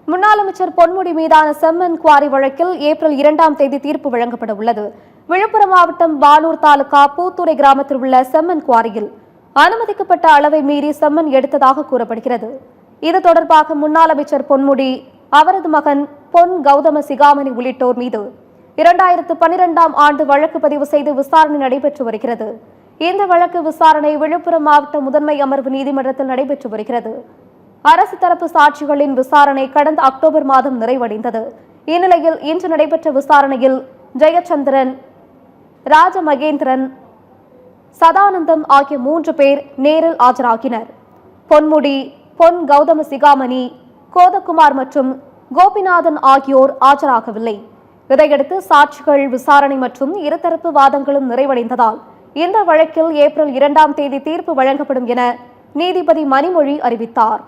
முன்னாள் அமைச்சர் பொன்முடி மீதான செம்மண் குவாரி வழக்கில் ஏப்ரல் 2ஆம் தேதி தீர்ப்பு வழங்கப்பட உள்ளது. விழுப்புரம் மாவட்டம் பானூர் தாலுகா பூத்துறை கிராமத்தில் உள்ள செம்மண் குவாரியில் அனுமதிக்கப்பட்ட அளவை மீறி செம்மண் எடுத்ததாக கூறப்படுகிறது. இது தொடர்பாக முன்னாள் அமைச்சர் பொன்முடி, அவரது மகன் பொன் கௌதம சிகாமணி உள்ளிட்டோர் மீது 2012ஆம் ஆண்டு வழக்கு பதிவு செய்து விசாரணை நடைபெற்று வருகிறது. இந்த வழக்கு விசாரணை விழுப்புரம் மாவட்ட முதன்மை அமர்வு நீதிமன்றத்தில் நடைபெற்று வருகிறது. அரசு தரப்பு சாட்சிகளின் விசாரணை கடந்த அக்டோபர் மாதம் நிறைவடைந்தது. இந்நிலையில் இன்று நடைபெற்ற விசாரணையில் ஜெயச்சந்திரன், ராஜமகேந்திரன், சதானந்தம் ஆகிய 3 பேர் நேரில் ஆஜராகினர். பொன்முடி, பொன் கௌதம சிகாமணி, கோதகுமார் மற்றும் கோபிநாதன் ஆகியோர் ஆஜராகவில்லை. இதையடுத்து சாட்சிகள் விசாரணை மற்றும் இருதரப்பு வாதங்களும் நிறைவடைந்ததால் இந்த வழக்கில் ஏப்ரல் 2ஆம் தேதி தீர்ப்பு வழங்கப்படும் என நீதிபதி மணிமொழி அறிவித்தார்.